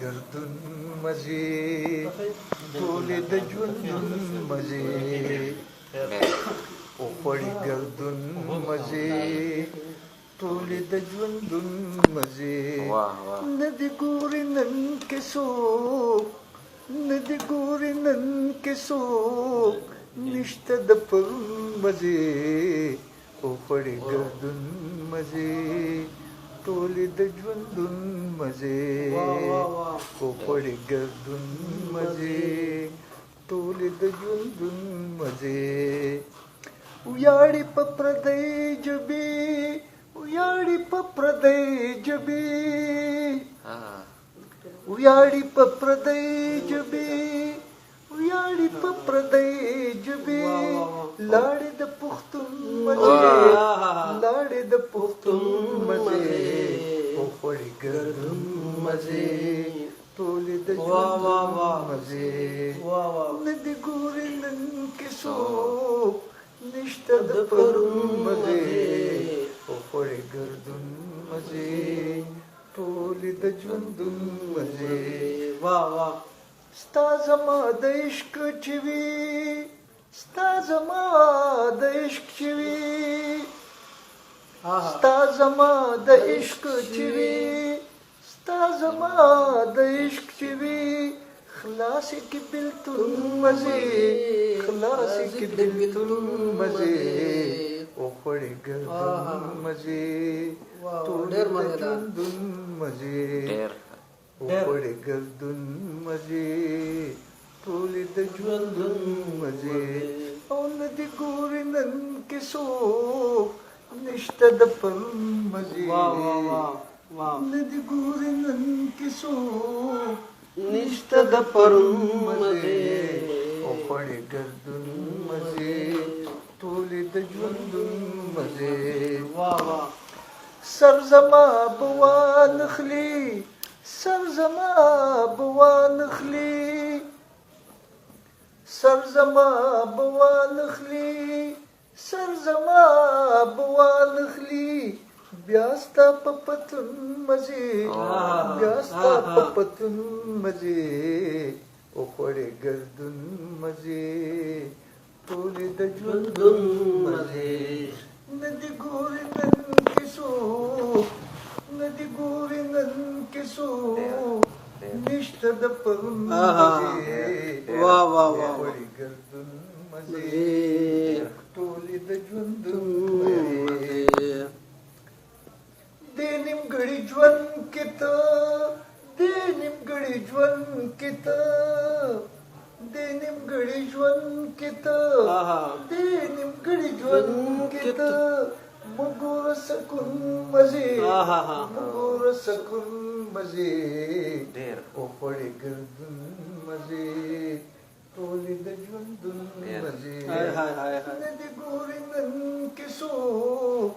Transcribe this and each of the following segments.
ګردون مزې ټولې د ژوندون مزې وخوړې ګردون مزې ټولې د ژوندون مزې نه دې ګورې نن کې څوک نه دې ګورې نن کې څوک نشته د پرون مزې وخوړې ګردون مزې ټولې د ژوندون مزې وخوړې ګردون مزې ټولې د ژوندون مزې ویاړې په پردۍ ژبې ویاړې په پردۍ ژبې ویاړې په پردۍ ژبې ویاړې په پردۍ ژبې لاړې د پښتون مزې لاړې د پښتون مزې وخوړې ګردون مزې ټولې د ژوندون مزې نه دې ګورې نن کې څوک نشته د پرون مزې وخوړې ګردون مزې ټولې د ژوندون مزې ستا زما د عشق چې وي ستا زما د عشق چې وي ستا زما د عشق چې وي ستا زما د عشق چې وي خلاص کې بلتون مزې خلاص کې بلتون مزې وخوړې ګردون مزې ټولې د ژوندون مزې وخوړې ګردون مزې ټولې د ژوندون مزې او نه دې ګورې نن کې څوک نشته د پرون مزې نه دې ګورې نن کې څوک نشته د پرون مزې وخوړې ګردون مزې ټولې د ژوندون مزې سر زما به وانخلي سر زما به وانخلي سر زما به وانخلي سر زما به وانخلي بیا ستا په پتون مزې بیا ستا په پتون مزې وخوړې ګردون مزې ټولې د ژوندون مزې نه دې ګورې نن کې څوک نه دې ګورې نن کې څوک نشته د پرون مزې وخوړې ګردون مزې ټولې د ژوندون مزې دې نیمګړي ژوند کې ته دې نیمګړي ژوند کې ته دې نیمګړي ژوند کې ته دې نیمګړي ژوند کې ته مګور سکون مزې مګور سکون مزې ډېر وخوړې ګردون مزې ټولې د ژوندون مزې نه دې ګورې نن کې څوک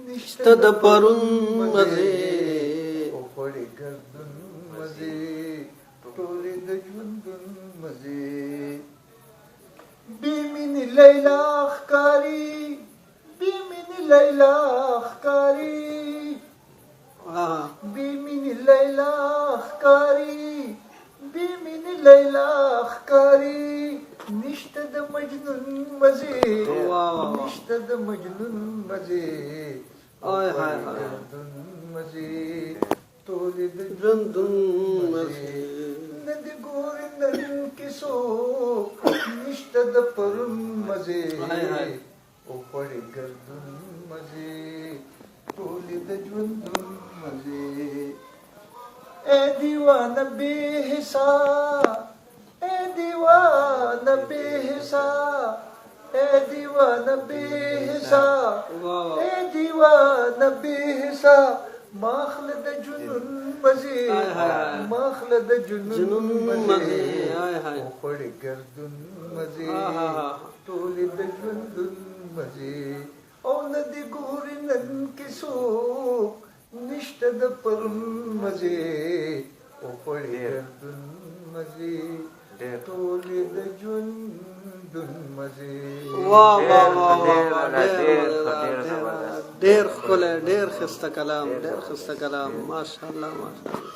نشته د پرون مزې وخوړې ګردون مزې ټولې د ژوندون مزې بې مینې لیلا ښکاري بې مینې لیلا ښکاري بې مینې لیلا ښکاري بې مینې لیلا ښکاري نشته د مجنون مزې نشته د مجنون مزې ګردون مزې ټولې د ژوندون مزې نه دې ګورې نن کې څوک نشته د پرون مزې وخوړې ګردون مزې ټولې د ژوندون مزې اے دیوانه بے حساب اے دیوانه بے حساب اے دیوانه بے حساب اے دیوانه بے حساب ماخله د جنون مزې ماخله د جنون مزې وخوړې ګردون مزې ټولې د ژوندون مزې او نه دې ګورې نن کې څوک نشته د پرون مزې وخوړې ګردون مزې ټولې د ژوندون مزې ډېر ښکلی ډېر ښایسته کلام ډېر ښایسته کلام ماشاءالله ماشاءالله